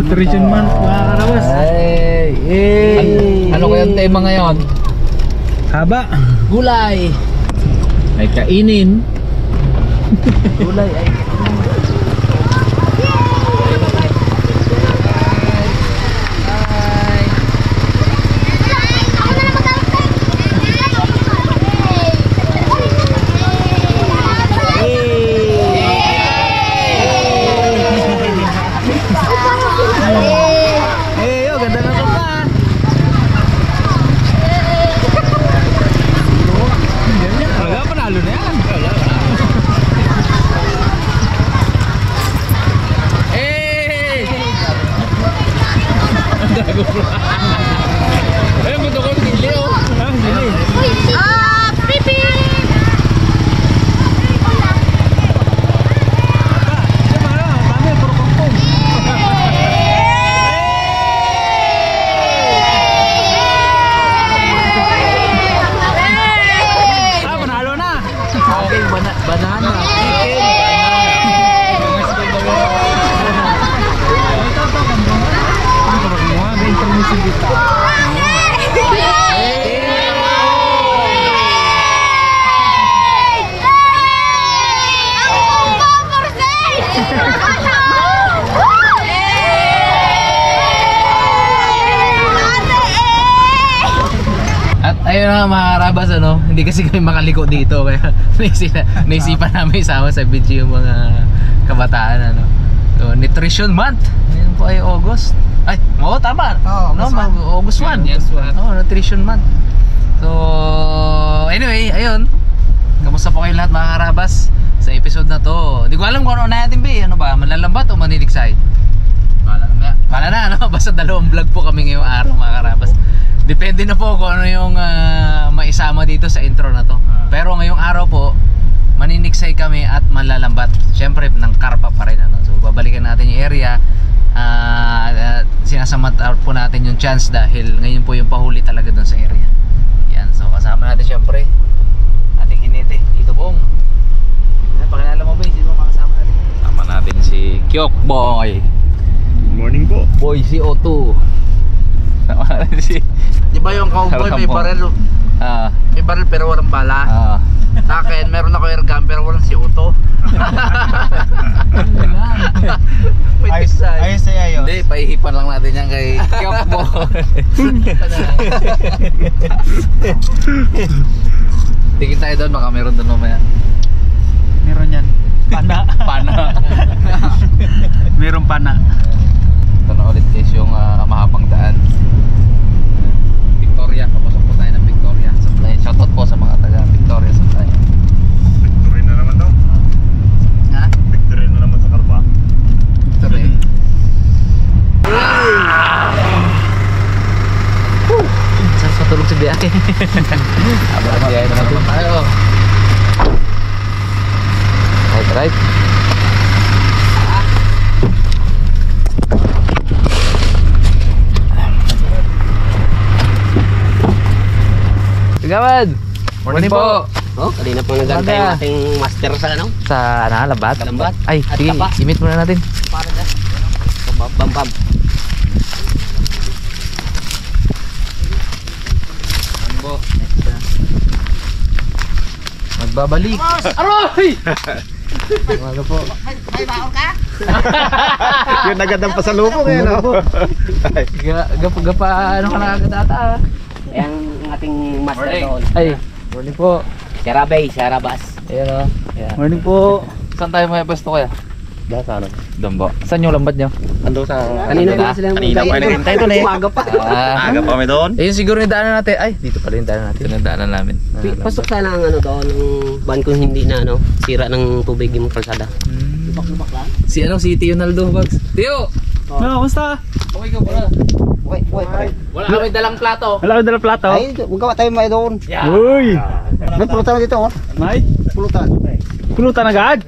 Nutrition Month, mga karabas. Ano kayang tema ngayon? Haba. Gulay. Ay kainin. Gulay ay kainin. Ayun na mga karabas, ano, hindi kasi kami makaliko dito kaya naisipan namin isama sa video yung mga kabataan, ano. So, Nutrition Month. Ngayon po ay August. Ay, oo, tama. August 1. Oh, Nutrition Month. So, anyway, ayun. Kamusta po kayo lahat mga karabas sa episode na to? Hindi ko alam kung ano natin, be. Ano ba, malalambat o maniliksay? Bala na, ano? Basta dalawang vlog po kami ngayong araw mga karabas. Depende na po kung ano yung maisama dito sa intro na to. Pero ngayong araw po, maniniksay kami at malalambat. Siyempre, ng karpa pa rin, ano? So, babalikan natin yung area. Sinasamat po natin yung chance dahil ngayon po yung pahuli talaga doon sa area. Yan, so kasama natin siyempre ating hinete, Tito Bong. Pakilala mo ba, sino makasama natin? Kasama natin si Kyok Boy. Good morning po. Boy si O2. Kasama natin si... Di ba yung cowboy may baril? May baril pero walang bala. Sa akin, meron ako air gun pero walang CO2. Ayos ay ayos. Hindi, paihipan lang natin yan kay Kyokbo. Tingin tayo doon, baka meron doon mamaya. Meron yan. Pana. Pana. Meron pana. Ito na ulit guys yung mahabang daan. Victoria, papasok po tayo ng Victoria Supply. Shoutout po sa mga taga Victoria Supply. Victory na naman daw. Ha? Victory na naman sa karpa. Victory. Saan patulog sa biyahe? Abang biyahe na naman tayo. Right. Gawad! Morning po! Oh, kanina po nagantay yung ating master sa ano? Sa lambat? Lambat. Ay, At sige, tapa. imit muna natin. Para na. Bambam. Mambo. Magbabalik. Aroy! Umaga po. May baon ka? Yun agad ang pasalubong eh, no? Gapa, ano ka na agad ata? Ayan ang ating master Morning. doon. Ay, morning po. Sarabay, Sarabas. Ayan o. Ayan. Morning po. Saan tayo may pwesto kaya? Diyan sa ano? Dambo. Saan yung lambat nyo? Ando sa... Kanina na? na sila. Kanina pa nagantay doon eh. Umaga pa. Aga pa kami doon. Ayun siguro yung daanan natin. Ay, dito pala yung daanan natin. Ito yung daanan namin. Pasok sana ang ano doon, ang ban kung hindi na ano, sira ng tubig yung kalsada. Si ano, si Tio Naldo Bags. Tio! No, kamusta? Okay ka pala. Wait. Wala kami dalang plato. Wala ko dala plato. Ay, magawa tayo may doon. Yeah. Uy! May pulutan na dito, oh. May? Pulutan. Pulutan agad?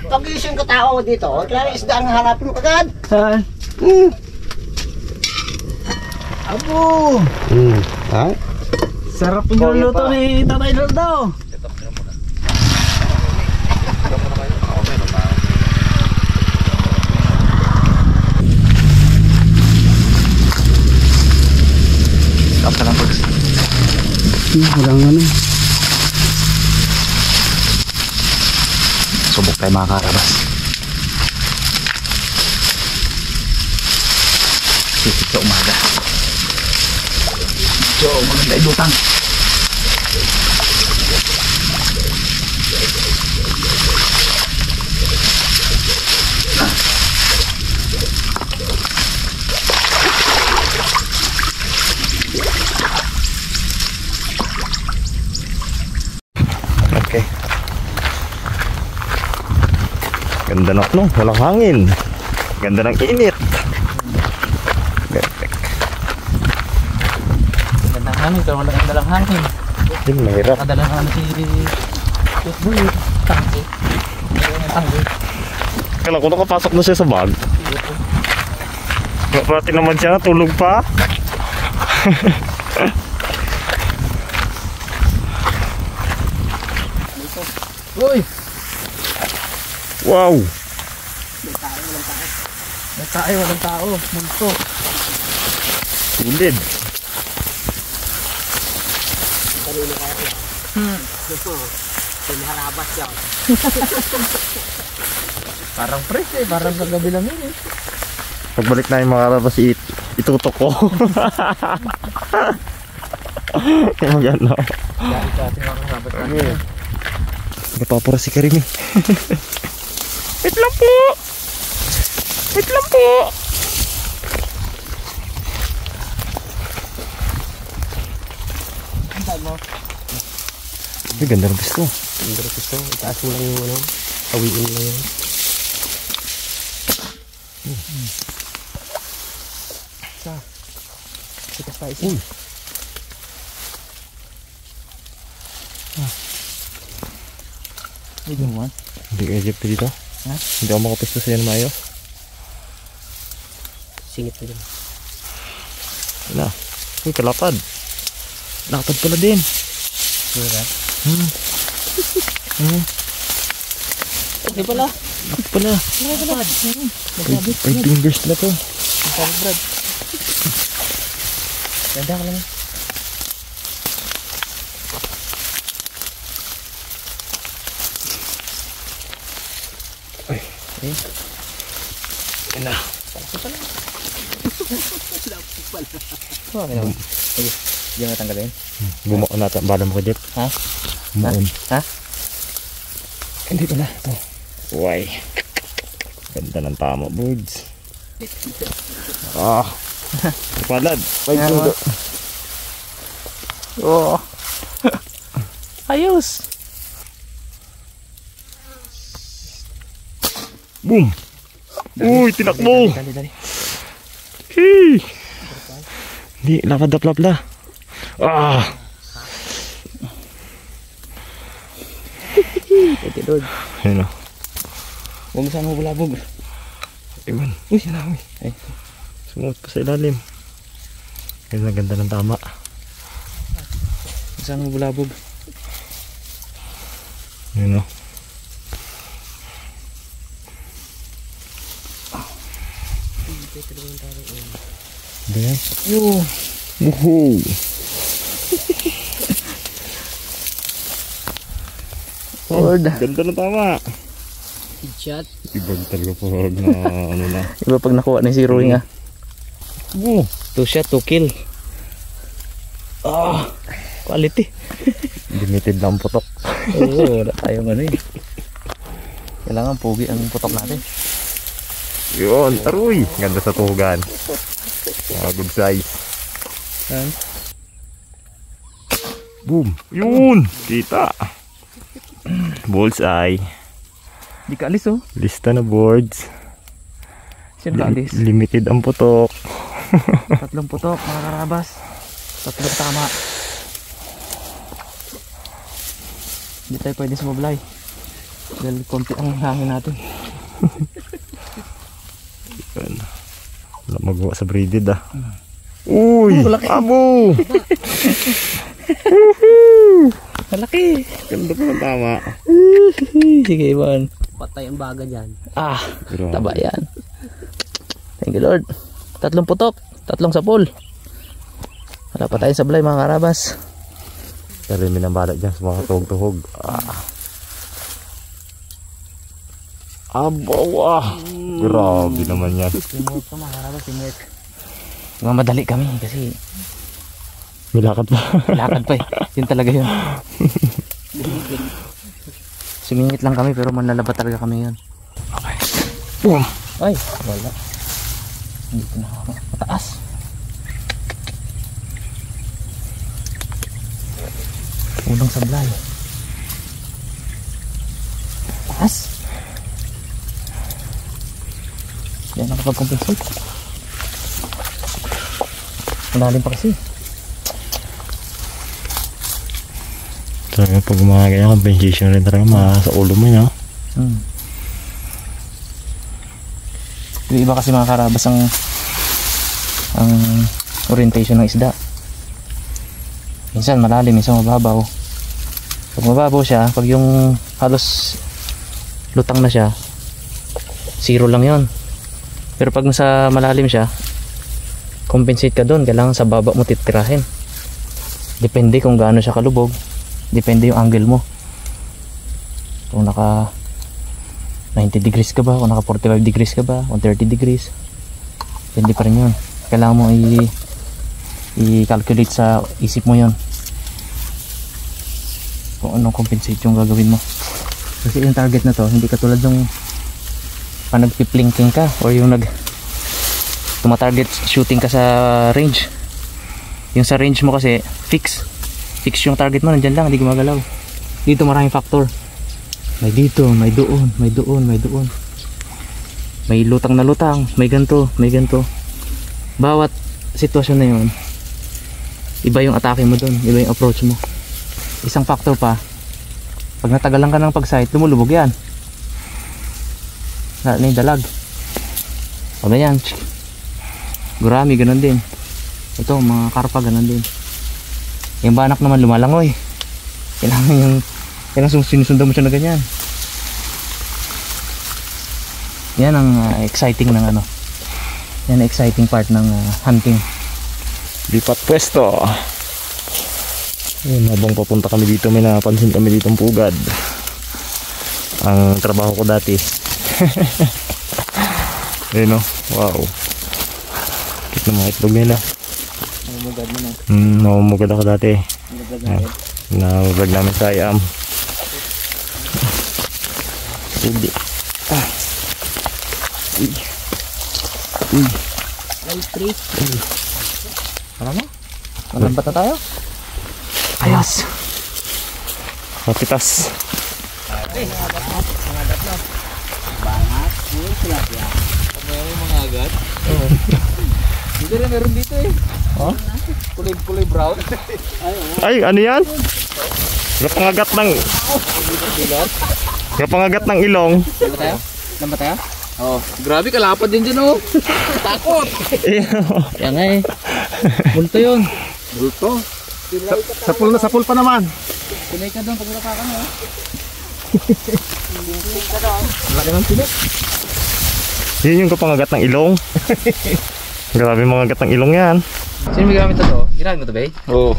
Pag-iisyon ka tao dito, kailangan isda ang hanapin mo agad. Saan? Abo! Ha? Sarap yung niluluto ni Tatay Naldo. Walang ano. Subok tayo mga karabas. Sisip sa umaga. So, maganda idutang. Okay. Ganda ng no, walang hangin. Ganda ng init. Perfect. Ganda ng hangin, pero wala kang dalang hangin. Hindi, mahirap. Nakadala na ano si Tangke. Tangke. Kala ko nakapasok na siya sa bag. Pati naman siya natulog pa. Uy! Wow! May tayo, walang tao. Munto. Tulid. Pinaharabas yan. Parang fresh eh, parang kagabi lang yun eh. Pagbalik na yung mga karabas, itutok ko. Yung magano. Dahil sa ating mga kasabot natin. Napapura si Karim eh. Wait lang po! Wait lang po! Ay, ganda ng pisto. Ganda ng pisto. Itaas mo lang yung ano. Awiin mo yan. Ito pa isa. Hindi ka Egypt dito? Ha? Hindi ako makapisto sa'yo na maayos. Singit mo dyan. Wala. Uy, kalapad. Lapad pala din. Wala. Hindi pala. Lapad pala. Five fingers na to. Brad. Ganda ka lang. Yan na. Hindi mo tanggalin? Bumuon natin. Bala mo ko, Jeff. Ha? Bumuon. Ha? Hindi pala. Ito. Uy. Ganda ng tama, birds. Ah. Palad. Five finger. Oo. Ayos. Boom. Uy, tinakbo. Dali. Hey. Hindi, lapad. Ah. Ito doon. Ayun o. Huwag mo saan mabulabog. Iwan. Uy, yan na. Ay. Sumuot pa sa ilalim. Ayun, ang ganda ng tama. Huwag saan mabulabog. Ayun o. Ano yan? Yo. Woohoo! Lord. Ganda ng tama. Headshot. Ibag talaga pag na ano na. Iba pag nakuha ni si Roy nga. Oh, 2 shot, 2 kill. Ah, quality. limited lang putok. Oo, wala tayong ano eh. Kailangan pogi ang putok natin. Yun, aroy. Ganda sa tuhugan. Good size. Yan. Boom. Yun, kita. Bullseye. Di ka alis oh. Lista na boards. Sino ka alis? Limited ang putok. 3 putok, mga karabas. 3 tama. Hindi tayo pwede sumablay. Dahil konti ang hangin natin. Wala magawa sa braided ah. Uy! Abo! Malaki! Ganda pa ng tama. Sige, Ivan. Patay ang baga dyan. Ah, Grabe. taba yan. Thank you, Lord. 3 putok, 3 sapul. Wala pa tayong sablay, mga karabas. Pero may nambala dyan sa mga tuhog-tuhog. Abawa! Grabe naman yan. Teamwork to mga karabas, teamwork. Madali kami kasi May lakad pa. lakad pa eh. Yun talaga yun. Sumingit lang kami pero manlalaba talaga kami yun. Okay. Boom! Ay, wala. Dito na ako. Mataas. Unang sablay. Taas. Yan nakapag-compensate. Malalim pa kasi. Talaga pag mga ganyan compensation rin talaga sa ulo mo niya. Yung iba kasi mga karabas ang orientation ng isda. Minsan malalim, minsan mababaw. Pag mababaw siya, pag yung halos lutang na siya, 0 lang yon. Pero pag nasa malalim siya, compensate ka doon. Kailangan sa baba mo titirahin. Depende kung gaano siya kalubog. Depende yung angle mo. Kung naka 90 degrees ka ba, kung naka 45 degrees ka ba, kung 30 degrees, depende pa rin yun. Kailangan mo i-calculate sa isip mo yun kung anong compensate yung gagawin mo. Kasi yung target na to, hindi katulad yung pag nagpiplinking ka or yung tumatarget shooting ka sa range. Yung sa range mo kasi fix yung target mo, nandyan lang, hindi gumagalaw. Dito maraming factor. May dito, may doon, may doon, may doon. May lutang na lutang, may ganto, may ganto. Bawat sitwasyon na yun, iba yung atake mo doon, iba yung approach mo. Isang factor pa, pag natagalan ka ng pag-sight, lumulubog yan. Na yung dalag. O ba yan? Gurami, ganun din. Ito, mga karpa, ganun din. Yung banak naman lumalangoy. Kailangan sinusundan mo siya na ganyan. Yan ang exciting ng ano. Yan ang exciting part ng hunting. Lipat pwesto. Ayun, habang papunta kami dito, may napansin kami ditong pugad. Ang trabaho ko dati. Ayun o, wow. Kit na mga itlog nila. Namumugad mo na. Namumugad ako dati. Navlog namin sa IAM. Hindi. Tara na. Malambat na tayo. Ayos. Kapitas. Dito rin meron dito eh. Oh? Kulay brown. Ay, ano yan? Kapangagat ng ilong. Lamba tayo? Oh, grabe kalapad din dyan oh. Takot. Yan nga eh. Bulto yun. Bulto. Sa pool pa naman. Pilay ka doon pag wala ka ka no. Laki ng tinik. Yun yung kapangagat ng ilong. Grabe mga gat ng ilong yan. Sino may gamit na to? Ginamit mo to ba eh? Oo.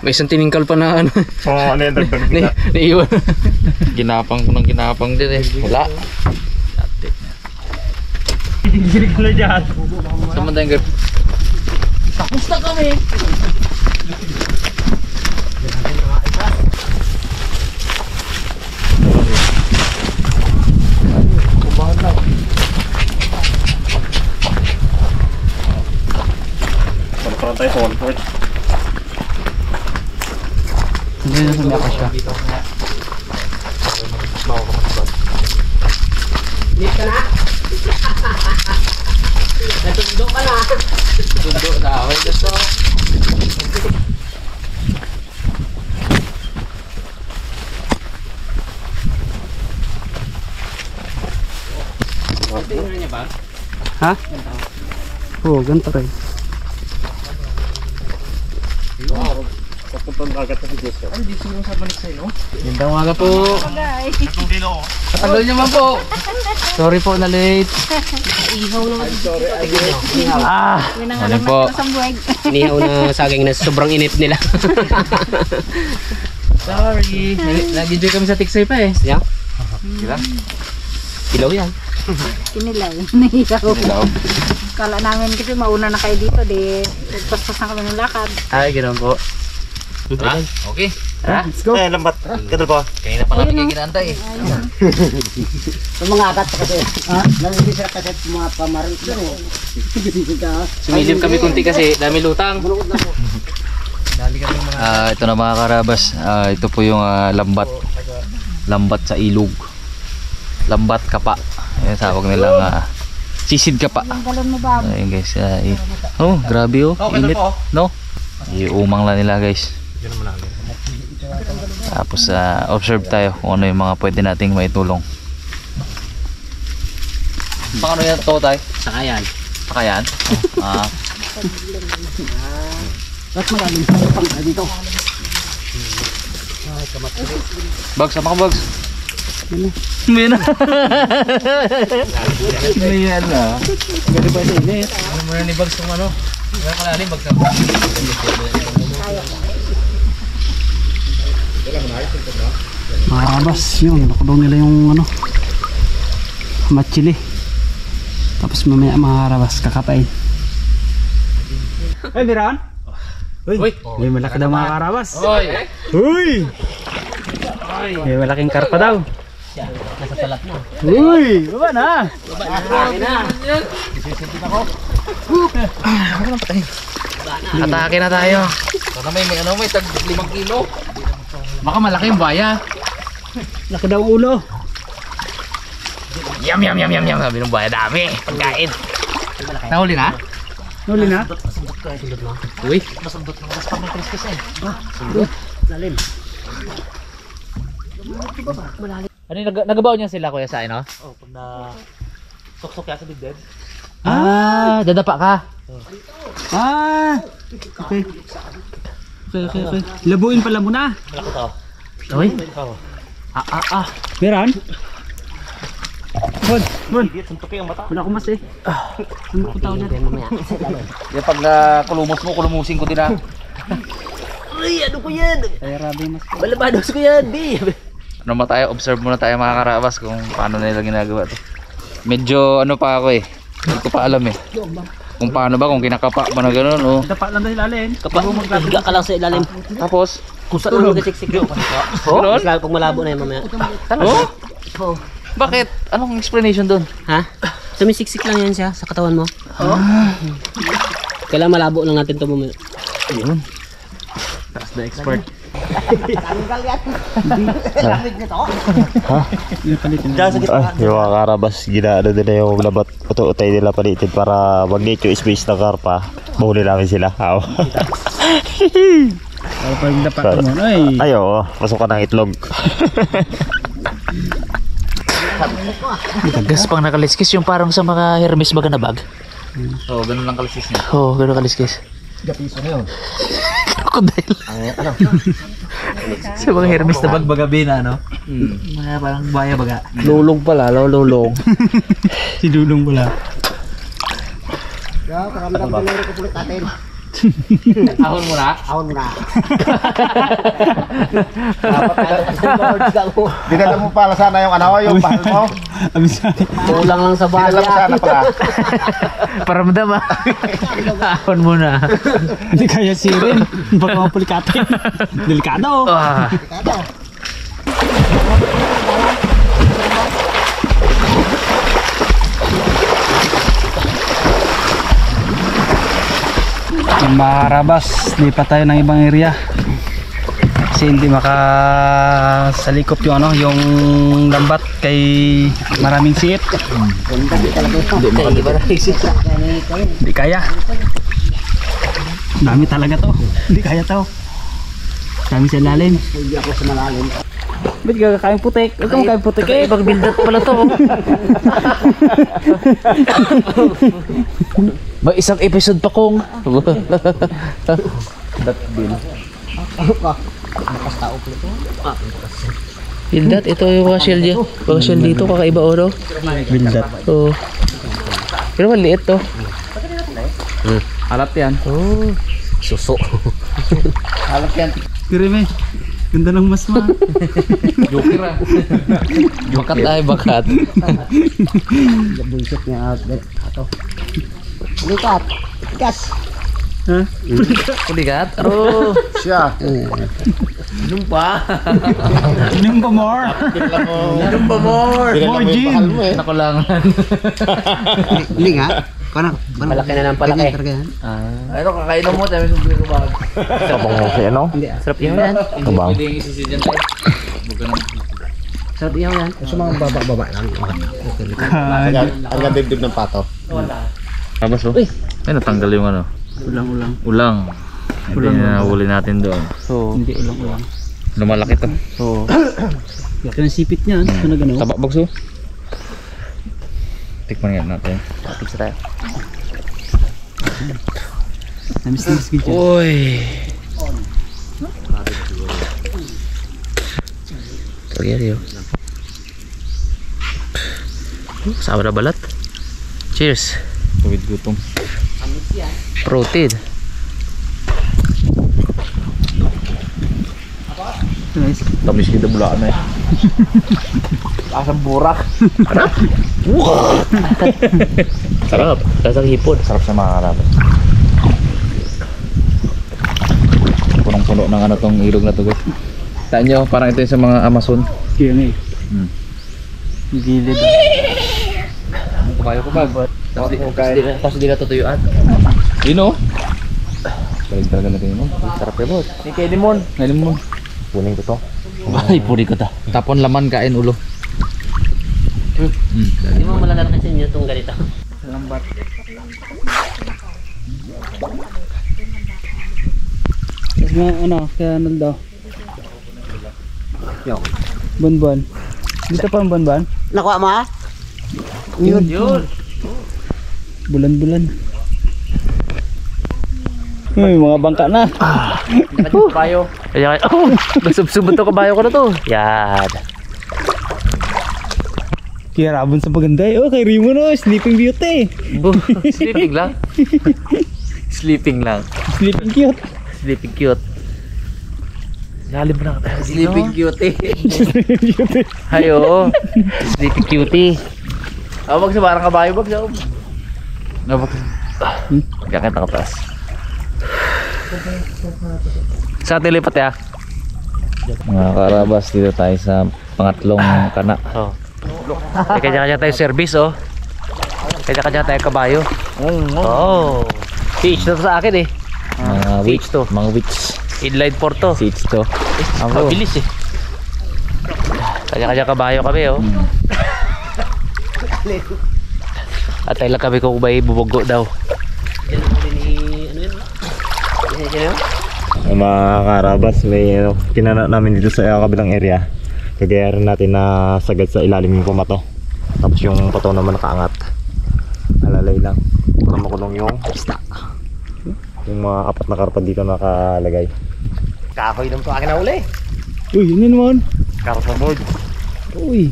May isang tiningkal pa na ano. Oo, ano yan, dagdag nila. Naiiwan. Ginapang ko ng ginapang din eh. Wala. Gigilig ko na dyan. Saan tayong grip? Tapos na kami. Parang tayo sa 1/4. Hindi na sumiyaka siya. Lit ka na? Natundo ka na? Tundo na ako dito. Ha? Oo, ganito rin. Gandang umaga po. Katagal niyo man po. Sorry po na late. Ano po? Inihaw na saging na sobrang init nila. Sorry. Nag-enjoy kami sa Tiksay pa eh. Yeah. Diba? Ilaw yan. Kinilaw. Nahiyaw. Kala namin kasi mauna na kayo dito, di paspas na kami ng lakad. Ay, ganoon po. Ha? Okay. Tara. Let's go. Lambat. Kadal po. Kaya na pala kayo ginantay eh. Sumilip kami kunti kasi dami lutang. Ito na mga karabas. Ito po yung lambat. Lambat sa ilog. Lambat kapa. Ayan, tawag nilang sisid kapa. Galon mo ba? Ayan guys. Oh, grabe oh. Init. No? Iumang lang nila guys. Tapos observe tayo kung ano yung mga pwede nating maitulong. Paano yan to tayo? Sakayan. Sakayan? Ba't magaling tayo pang dito? Bags, sama ka bags. May na. May yan na. Gano'n ba sa init? Ano mo na ni bags kung ano? Gano'n kalalim bags ako. Mga karabas, yun. Nakulong nila yung ano. Machili. Tapos mamaya mga karabas, kakapain. Ay, Miran? Uy, may malaki daw mga karabas. Oy! Uy! May malaking karpa daw. Nasa salat na. Uy! Baba na! Atake na tayo. Sana may tag 5 kilo. Baka malaki yung buhaya. Laki daw ang ulo. Yum yum yum yum yum. Sabi ng buhaya dami. Pagkain. Nahuli na? Huli na? Uy. Ano yung nagabaw niya sila kuya sa ano? Oh, pag na sok-sok yan sa bigden. Dadapa ka. Okay. Okay. Labuin pala muna. Malaki to. Uy. Meron? Bon. Suntukin ang mata. Wala ko mas eh. Ano ko tao niya? Yung pag kulumos mo, kulumusin ko din ah. Uy, ano ko yan? Ay, rabi mas. Balabados ko yan, di. Ano mo tayo, observe muna tayo mga karabas kung paano nila ginagawa to. Medyo ano pa ako eh. Hindi ko pa alam eh. Kung paano ba, kung kinakapa ba na gano'n o. Dapa lang dahil alin. Kapag higa ka lang sa ilalim. Tapos, Kung saan mo nagsiksik yun. Gano'n? Lalo pag malabo na yun mamaya. Oh? Bakit? Anong explanation doon? Ha? Sumisiksik lang yan siya sa katawan mo. Kailangan malabo lang natin ito mamaya. Ayun. That's the expert. Yung mga karabas, ginaano nila yung labat utay nila palitin para mag-need yung space ng karpa. Mahuli namin sila. Ay, pag dapat mo. Ay. Ay, oo. Pasok ka ng itlog. Gas pang nakaliskis yung parang sa mga Hermes baga na bag. Oo, ganun lang kaliskis niya. Oo, ganun kaliskis. Gapiso na yun. Crocodile. Sa mga Hermes na bag baga bina, no? Mga parang baya baga. Lulong pala, lulong. Si Dulong pala. Ahon mo na? Dinala mo pala sana yung yung bahal mo. Abisari. Kulang lang sa bahay. Dinala mo sana pala. Paramdam ah. Ahon mo na. Hindi kaya sirin. Baka mapulikate. Delikado. Marabas, lipat tayo ng ibang area kasi hindi makasalikop yung ano, yung lambat kay maraming siit. Hindi kaya. Dami talaga to. Hindi kaya to. Dami sa lalim. Hindi ako sa malalim. Ba't kakain putik? Huwag kang kain putik eh. Ibang build up pala to. May isang episode pa kong. Bildat, ito yung mga shell dyan. Mga shell dito, kakaiba o no? Bildat. Oo. Pero maliit to. Alat yan. Oh. Suso. Alat yan. Kirime. Ganda ng masma. Joker ah. Bakat ay bakat. Bullshit niya out there. Ato. Likat. Gas. Ha? Kulikat? Oh. Siya. Inom pa. Inom pa more. Inom pa more. More gin. Nakulangan. Hindi nga. Malaki na ng palaki. Ano kakainom mo? Tayo may ko ba? Kabang mo si ano? Sarap yun yan. Kabang. Pwede yung isisi dyan tayo. Sarap yun yan. Gusto mga baba lang. Hanggang dibdib ng pato. Abas oh. Ay, natanggal yung ano. Ulang-ulang. Ulang. Hindi na nahuli natin doon. So, hindi ulang-ulang. Lumalaki to. So, laki ng sipit niya. Ano na gano'n? Taba bagso. Tikman nga natin. Tips tayo. Namis-namis ka dyan. Uy. Pagkari yun. Sama na balat. Cheers. Tuwid gutom. Protein. Nice. Tamis kita bulaan na eh. Asang burak. Sarap. Lasang hipon. Sarap sa mga karabas. Punong-puno ng ano tong ilog na to guys. Taan nyo, parang ito yung sa mga Amazon. Kaya nga eh. Hmm. Gilid. Kumayo ko ba? Tapos di na tutuyuan. Yun o. Balik talaga natin yun. Sarap yun mo. Kay Limon. Ngayon mo. Kuning ko to. Ay, puri ko ta. Tapon laman, kain ulo. Hindi mo malalaki sa inyo itong ganito. Lambat. Tapos mga ano, kaya ano daw? Bonbon. Dito pa ang bonbon? Nakuha mo ah? Yun. Bulan-bulan. Uy, mga bangka na. Payo. Kaya kaya, oh! Nagsubsubot to kabayo ko na to. Yan. Kaya rabon sa paganday. Oh, kay Rimo no, Sleeping Beauty. Sleeping lang. Sleeping lang. Sleeping cute. Sleeping cute. Lalim mo na ka tayo. Sleeping cutie. Hayo. Sleeping cutie. Wag sa barang kabayo, wag sa Kakita ka taas. Sa atin lipat ya. Mga karabas, dito tayo sa pangatlong kana. Oh. Kanya-kanya tayo service oh. Kanya-kanya tayo kabayo. Oh. Fish to sa akin eh. Mga witch to. Mga witch. Inline port to. Seats to. Ang mabilis eh. Kanya-kanya kabayo kami oh. At tayo lang kami kung may bubugo daw. Mga karabas, may ano, kinana namin dito sa kabilang area. Kagaya rin natin na sagad sa ilalim yung pumato. Tapos yung pato naman nakaangat. Alalay lang para makulong yung isda. Yung mga apat na karpa dito nakalagay. Kakoy naman ito akin na uli. Uy, yun naman. Karpa board. Uy.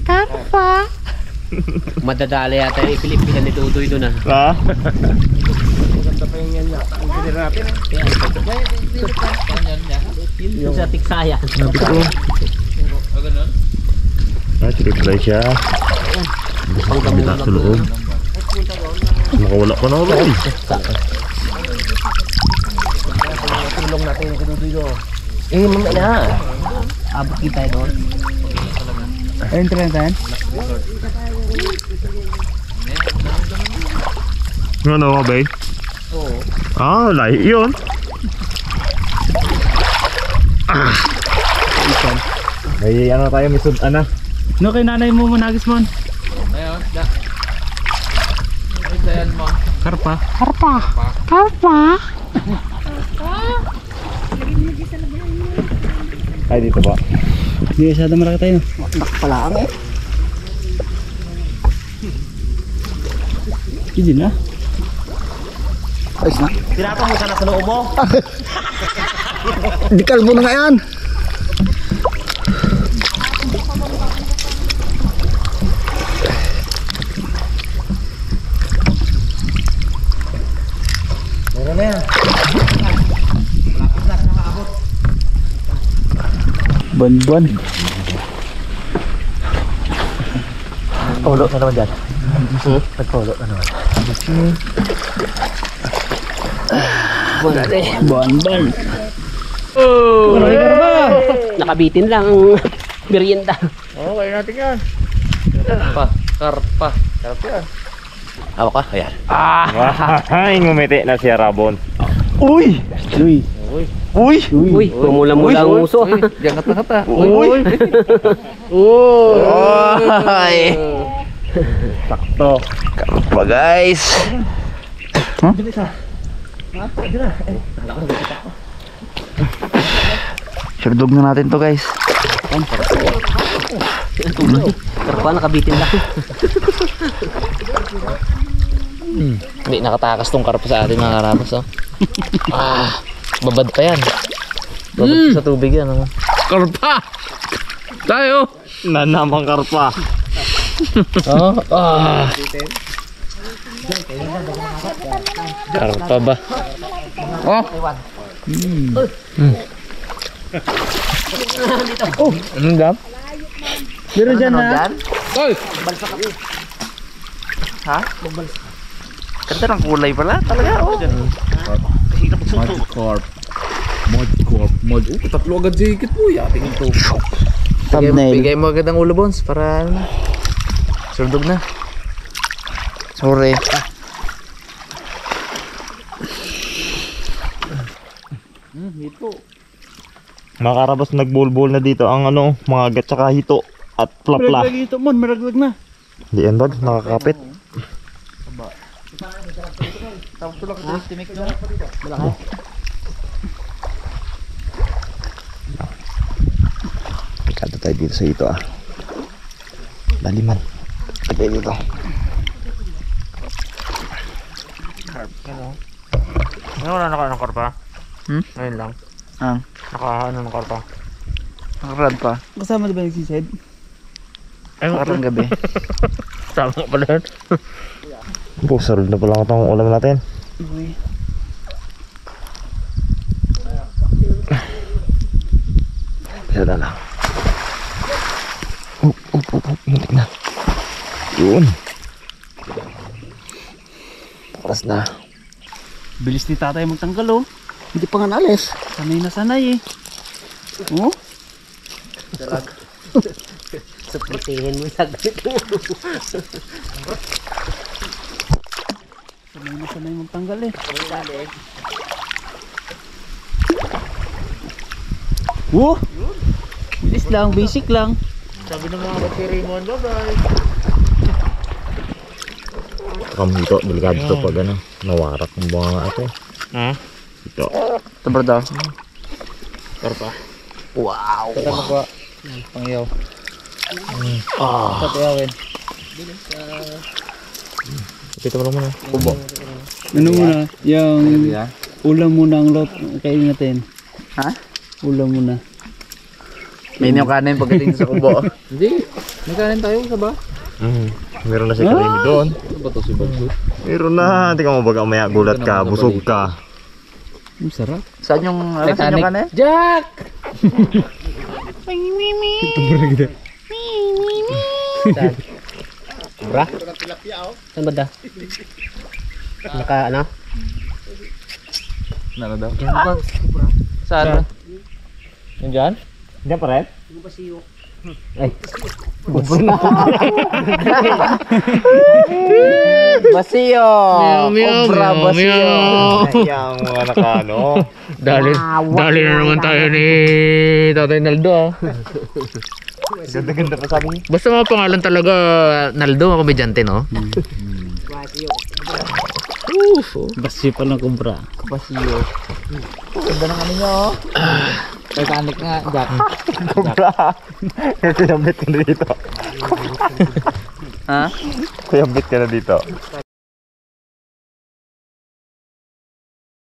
Madadali yata yung Pilipinas ni Tutoy doon ah. Ha? Yung sa Tiksaya. Triply siya. Ang kabila sa loob. Makawala ko na ulit. Tulong natin yung Tutoy doon. Eh, mamaya na. Abot kita doon. Ayun, tren. Ano ka ba? Oo. Ah, lahi yun. May ano tayo, may sudan na. No, kay nanay mo managis mo. Ayun, da. Ay, dayan mo. Karpa. Ay, dito ba? Hindi masyado malaki tayo. Pala eh. Hindi na. Ayos na. Tinatong mo ka na sa loob mo. Di kalbo na nga yan. Buwan-buwan. Polo na naman dyan. Nagpolo na naman. Buwan-buwan. Oh! Nakabitin lang ang merienda. Okay natin yan. Karpa. Hawak ka, ayan. Ay, ngumiti na siya Rabon. Uy! Uy! Uy! Uy, pumula-mula ang uso. Diyan kata-kata. Uy! Uy! Sakto. Karpa guys! Surdog na natin to guys. Karpa, nakabitin lang. Hindi nakatakas tong karpa sa atin mga karabas. Oh. Babad pa yan. Babad pa sa tubig yan. Oh. Karpa! Tayo! Nanamang karpa. Karpa ba? Oh! Anong dam? Meron dyan na. Oy! Ha? Ganda ng kulay pala. Talaga, oh. Mod. Tatlo agad sikit po. Yating ito. Thumbnail. Bigay mo agad ang ulo, Bones, para ano na. Surdog na. Sorry. Mga karabas, nagbulbul na dito ang ano, mga gat tsaka hito at plapla. Maraglag ito mo, maraglag na. Di yan bag, nakakapit. Tapos tulak ito, timik nyo. Ikata tayo dito sa hito ah. Daliman. Tagay dito. Ano wala naka ng karpa? Ngayon lang. Naka ano ng karpa? Nakarad pa. Kasama di ba nagsisid? Parang gabi. Tama pala yun. Oh, sarod na pala itong ulam natin. Isa na lang. Hintik na. Yun. Oras na. Bilis ni tatay magtanggal, oh. Hindi pa nga naalis. Sanay na sanay, eh. Oh? Supritihin mo saglit. Sanay na sanay magtanggal, eh. Oh! Bilis lang, basic lang. Sabi ng mga Raymond, bye-bye. Kamito, delikado to pag ano, nawarak ng mga ate. Ito. Ito, brother. Karpa. Wow! Ito mo ba? Pangyaw. Ito tiyawin. Ito mo lang muna. Kubo. Ano muna? Yung ulam muna ang lot. Kainin natin. Ha? Ulam muna. May yung kanin pagdating sa kubo. Hindi. Nagkanin tayo sa ba? Meron na si Karimi doon. Ano ba ito si Bagsut? Meron na. Hindi ka mabaga umaya. Gulat ka. Busog ka. Ang sarap. Saan yung, saan yung kanin? Jack! Saan? Bra? Saan ba da? Naka ano? Ano daw? Saan? Yan dyan? Diyan pa rin? Ay. Basiyo! Obra basiyo! Yung mga nakano. Dali na naman tayo ni Tatay Naldo, ah. Ganda-ganda pa sabi niya. Basta mga pangalan talaga, Naldo, mga komedyante, no? Basi pa lang kumbra. Basiyo. Ganda ng ano nyo, oh. Titanic nga, Jack. Kubra. Kuyambit ka na dito. Ha? Kuyambit ka na dito.